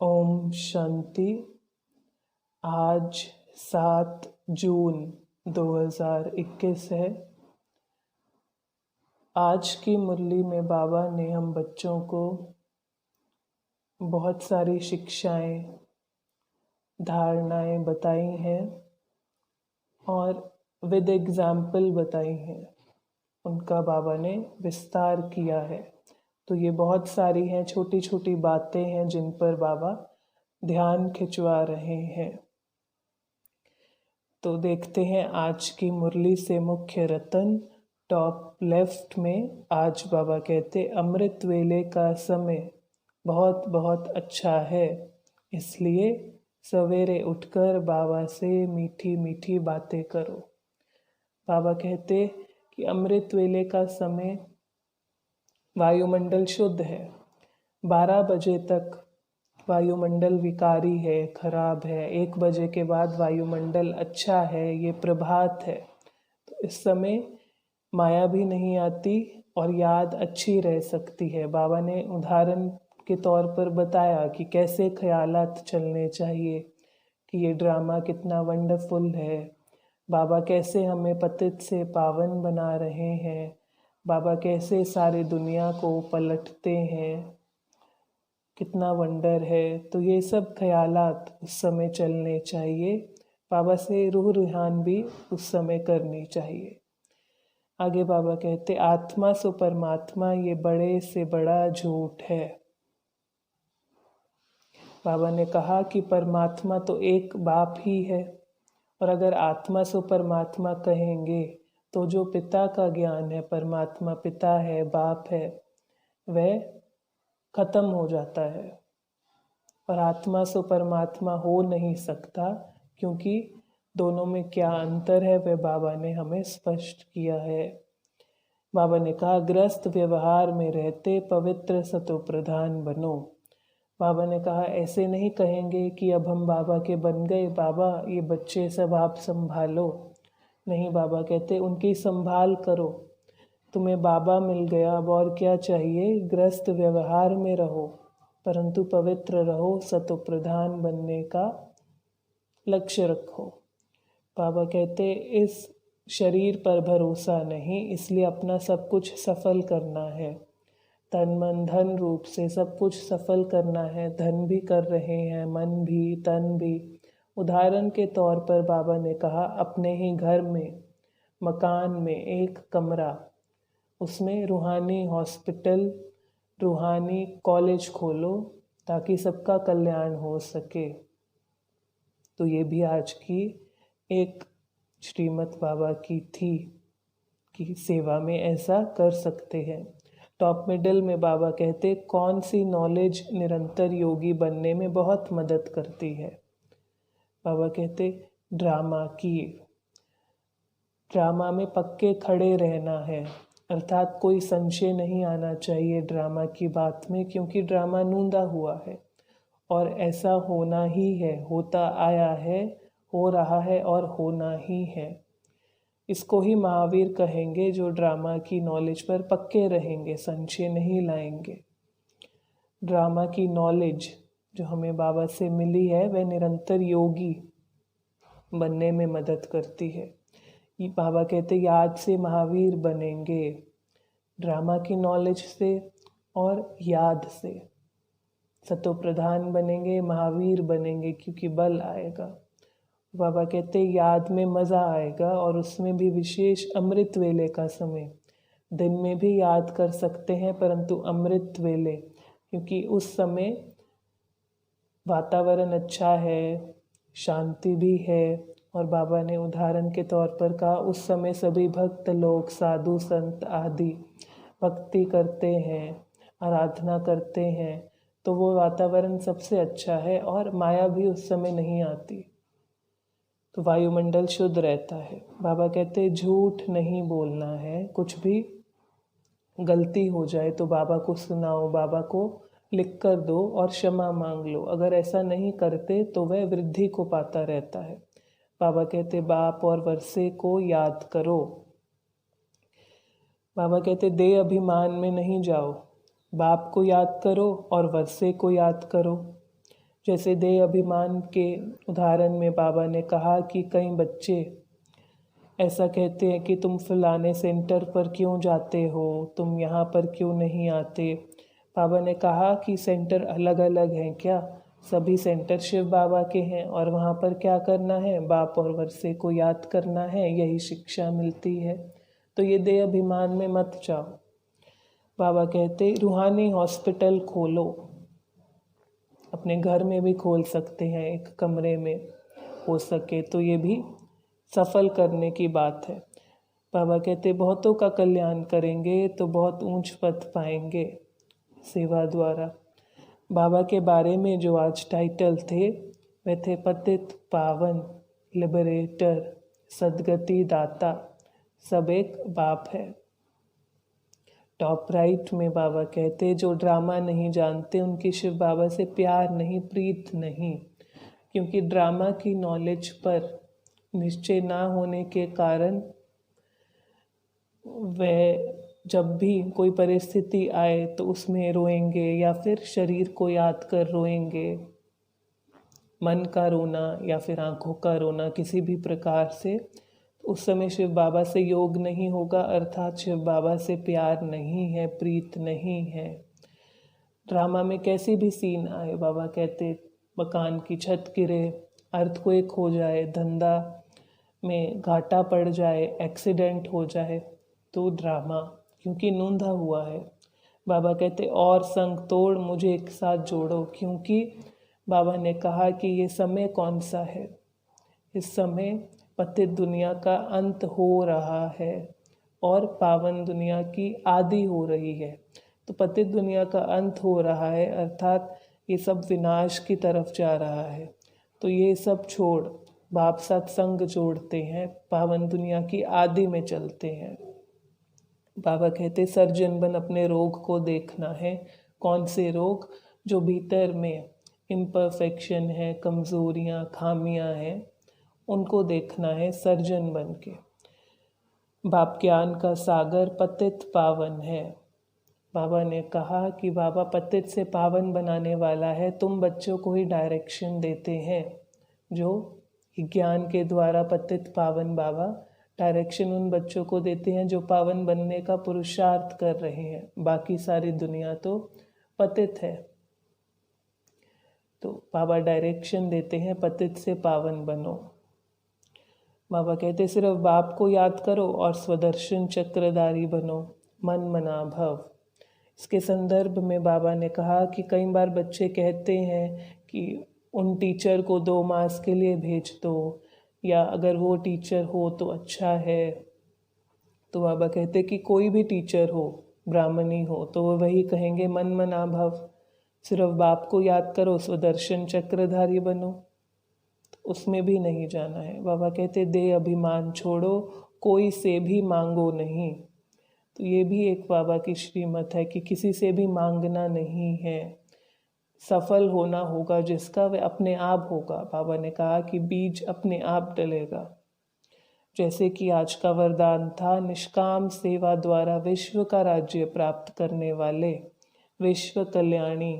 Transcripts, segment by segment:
ओम शांति। आज 7 जून 2021 है। आज की मुरली में बाबा ने हम बच्चों को बहुत सारी शिक्षाएं, धारणाएं बताई हैं और विद एग्जाम्पल बताई हैं। उनका बाबा ने विस्तार किया है। तो ये बहुत सारी हैं, छोटी छोटी बातें हैं जिन पर बाबा ध्यान खिंचवा रहे हैं। तो देखते हैं आज की मुरली से मुख्य रतन। टॉप लेफ्ट में आज बाबा कहते, अमृत वेले का समय बहुत बहुत अच्छा है, इसलिए सवेरे उठकर बाबा से मीठी मीठी बातें करो। बाबा कहते कि अमृत वेले का समय वायुमंडल शुद्ध है। 12 बजे तक वायुमंडल विकारी है, खराब है। 1 बजे के बाद वायुमंडल अच्छा है, ये प्रभात है। तो इस समय माया भी नहीं आती और याद अच्छी रह सकती है। बाबा ने उदाहरण के तौर पर बताया कि कैसे ख्यालात चलने चाहिए, कि ये ड्रामा कितना वंडरफुल है। बाबा कैसे हमें पतित से पावन बना रहे हैं। बाबा कैसे सारी दुनिया को पलटते हैं, कितना वंडर है। तो ये सब ख्यालात उस समय चलने चाहिए। बाबा से रूह रुहान भी उस समय करनी चाहिए। आगे बाबा कहते, आत्मा सो परमात्मा ये बड़े से बड़ा झूठ है। बाबा ने कहा कि परमात्मा तो एक बाप ही है, और अगर आत्मा सो परमात्मा कहेंगे तो जो पिता का ज्ञान है, परमात्मा पिता है, बाप है, वह खत्म हो जाता है। और आत्मा सो परमात्मा हो नहीं सकता, क्योंकि दोनों में क्या अंतर है वह बाबा ने हमें स्पष्ट किया है। बाबा ने कहा, ग्रस्त व्यवहार में रहते पवित्र सतो प्रधान बनो। बाबा ने कहा ऐसे नहीं कहेंगे कि अब हम बाबा के बन गए, बाबा ये बच्चे सब आप संभालो। नहीं, बाबा कहते उनकी संभाल करो। तुम्हें बाबा मिल गया, अब और क्या चाहिए। ग्रस्त व्यवहार में रहो, परंतु पवित्र रहो, सतो प्रधान बनने का लक्ष्य रखो। बाबा कहते इस शरीर पर भरोसा नहीं, इसलिए अपना सब कुछ सफल करना है। तन मन धन रूप से सब कुछ सफल करना है। धन भी कर रहे हैं, मन भी, तन भी। उदाहरण के तौर पर बाबा ने कहा, अपने ही घर में, मकान में एक कमरा, उसमें रूहानी हॉस्पिटल, रूहानी कॉलेज खोलो, ताकि सबका कल्याण हो सके। तो ये भी आज की एक श्रीमत बाबा की थी कि सेवा में ऐसा कर सकते हैं। टॉप मिडल में बाबा कहते, कौन सी नॉलेज निरंतर योगी बनने में बहुत मदद करती है। बाबा कहते, ड्रामा की। ड्रामा में पक्के खड़े रहना है, अर्थात कोई संशय नहीं आना चाहिए ड्रामा की बात में, क्योंकि ड्रामा नूंदा हुआ है और ऐसा होना ही है, होता आया है, हो रहा है और होना ही है। इसको ही महावीर कहेंगे जो ड्रामा की नॉलेज पर पक्के रहेंगे, संशय नहीं लाएंगे। ड्रामा की नॉलेज जो हमें बाबा से मिली है वह निरंतर योगी बनने में मदद करती है। ये बाबा कहते याद से महावीर बनेंगे, ड्रामा की नॉलेज से और याद से। सतो प्रधान बनेंगे, महावीर बनेंगे, क्योंकि बल आएगा। बाबा कहते याद में मज़ा आएगा, और उसमें भी विशेष अमृत वेले का समय। दिन में भी याद कर सकते हैं, परंतु अमृत वेले, क्योंकि उस समय वातावरण अच्छा है, शांति भी है। और बाबा ने उदाहरण के तौर पर कहा, उस समय सभी भक्त लोग, साधु संत आदि भक्ति करते हैं, आराधना करते हैं, तो वो वातावरण सबसे अच्छा है और माया भी उस समय नहीं आती। तो वायुमंडल शुद्ध रहता है। बाबा कहते झूठ नहीं बोलना है। कुछ भी गलती हो जाए तो बाबा को सुनाओ, बाबा को लिख कर दो और क्षमा मांग लो। अगर ऐसा नहीं करते तो वह वृद्धि को पाता रहता है। बाबा कहते बाप और वर्षे को याद करो। बाबा कहते देह अभिमान में नहीं जाओ, बाप को याद करो और वर्षे को याद करो। जैसे देह अभिमान के उदाहरण में बाबा ने कहा कि कई बच्चे ऐसा कहते हैं कि तुम फलाने सेंटर पर क्यों जाते हो, तुम यहाँ पर क्यों नहीं आते। बाबा ने कहा कि सेंटर अलग अलग हैं क्या? सभी सेंटर शिव बाबा के हैं और वहाँ पर क्या करना है? बाप और वर्षे को याद करना है, यही शिक्षा मिलती है। तो ये देह अभिमान में मत जाओ। बाबा कहते रूहानी हॉस्पिटल खोलो, अपने घर में भी खोल सकते हैं, एक कमरे में हो सके तो ये भी सफल करने की बात है। बाबा कहते बहुतों का कल्याण करेंगे तो बहुत ऊंच पद पाएंगे सेवा द्वारा। बाबा के बारे में जो आज टाइटल थे वे थे पतित पावन, लिबरेटर, सदगति दाता, सब एक बाप है। टॉप राइट में बाबा कहते जो ड्रामा नहीं जानते उनकी शिव बाबा से प्यार नहीं, प्रीत नहीं, क्योंकि ड्रामा की नॉलेज पर निश्चय ना होने के कारण वह जब भी कोई परिस्थिति आए तो उसमें रोएंगे या फिर शरीर को याद कर रोएंगे। मन का रोना या फिर आंखों का रोना किसी भी प्रकार से, उस समय शिव बाबा से योग नहीं होगा, अर्थात शिव बाबा से प्यार नहीं है, प्रीत नहीं है। ड्रामा में कैसी भी सीन आए, बाबा कहते मकान की छत गिरे, अर्थक्वेक हो जाए, धंधा में घाटा पड़ जाए, एक्सीडेंट हो जाए, तो ड्रामा क्योंकि नूंधा हुआ है। बाबा कहते और संग तोड़ मुझे एक साथ जोड़ो, क्योंकि बाबा ने कहा कि ये समय कौन सा है, इस समय पतित दुनिया का अंत हो रहा है और पावन दुनिया की आदि हो रही है। तो पतित दुनिया का अंत हो रहा है अर्थात ये सब विनाश की तरफ जा रहा है। तो ये सब छोड़ बाप साथ संग जोड़ते हैं, पावन दुनिया की आदि में चलते हैं। बाबा कहते सर्जन बन अपने रोग को देखना है। कौन से रोग? जो भीतर में इम्परफेक्शन है, कमज़ोरियाँ, खामियाँ हैं, उनको देखना है सर्जन बन के। बाप ज्ञान का सागर पतित पावन है। बाबा ने कहा कि बाबा पतित से पावन बनाने वाला है। तुम बच्चों को ही डायरेक्शन देते हैं, जो ज्ञान के द्वारा पतित पावन बाबा डायरेक्शन उन बच्चों को देते हैं जो पावन बनने का पुरुषार्थ कर रहे हैं। बाकी सारी दुनिया तो पतित है, तो बाबा डायरेक्शन देते हैं पतित से पावन बनो। बाबा कहते सिर्फ बाप को याद करो और स्वदर्शन चक्रधारी बनो, मन मना भव। इसके संदर्भ में बाबा ने कहा कि कई बार बच्चे कहते हैं कि उन टीचर को 2 मास के लिए भेज दो, या अगर वो टीचर हो तो अच्छा है। तो बाबा कहते कि कोई भी टीचर हो, ब्राह्मणी हो, तो वो वही कहेंगे मन मना भव, सिर्फ बाप को याद करो, स्वदर्शन चक्रधारी बनो। तो उसमें भी नहीं जाना है। बाबा कहते दे अभिमान छोड़ो, कोई से भी मांगो नहीं। तो ये भी एक बाबा की श्रीमत है कि किसी से भी मांगना नहीं है। सफल होना होगा जिसका, वह अपने आप होगा। बाबा ने कहा कि बीज अपने आप डलेगा। जैसे कि आज का वरदान था, निष्काम सेवा द्वारा विश्व का राज्य प्राप्त करने वाले विश्व कल्याणी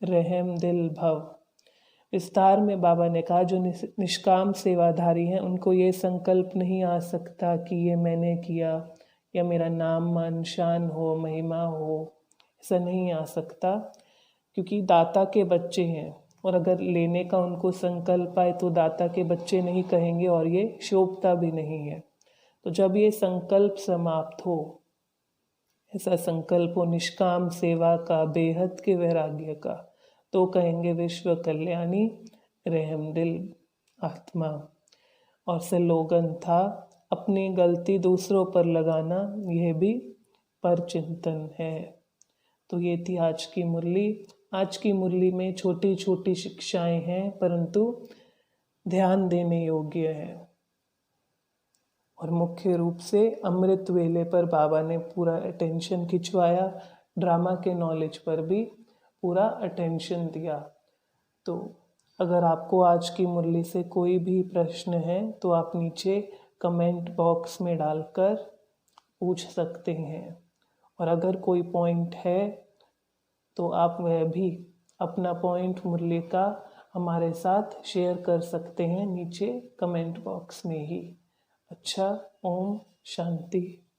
रहम दिल भव। विस्तार में बाबा ने कहा जो निष्काम सेवाधारी हैं उनको ये संकल्प नहीं आ सकता कि ये मैंने किया या मेरा नाम मान शान हो, महिमा हो, ऐसा नहीं आ सकता, क्योंकि दाता के बच्चे हैं। और अगर लेने का उनको संकल्प आए तो दाता के बच्चे नहीं कहेंगे और ये शोभता भी नहीं है। तो जब ये संकल्प समाप्त हो, ऐसा संकल्प हो निष्काम सेवा का, बेहद के वैराग्य का, तो कहेंगे विश्व कल्याणी रहम दिल आत्मा। और स्लोगन था अपनी गलती दूसरों पर लगाना, यह भी पर चिंतन है। तो ये थी आज की मुरली। आज की मुरली में छोटी छोटी शिक्षाएं हैं, परंतु ध्यान देने योग्य है। और मुख्य रूप से अमृत वेले पर बाबा ने पूरा अटेंशन खिंचवाया, ड्रामा के नॉलेज पर भी पूरा अटेंशन दिया। तो अगर आपको आज की मुरली से कोई भी प्रश्न है तो आप नीचे कमेंट बॉक्स में डालकर पूछ सकते हैं। और अगर कोई पॉइंट है तो आप वह भी अपना पॉइंट मुरली का हमारे साथ शेयर कर सकते हैं नीचे कमेंट बॉक्स में ही। अच्छा, ओम शांति।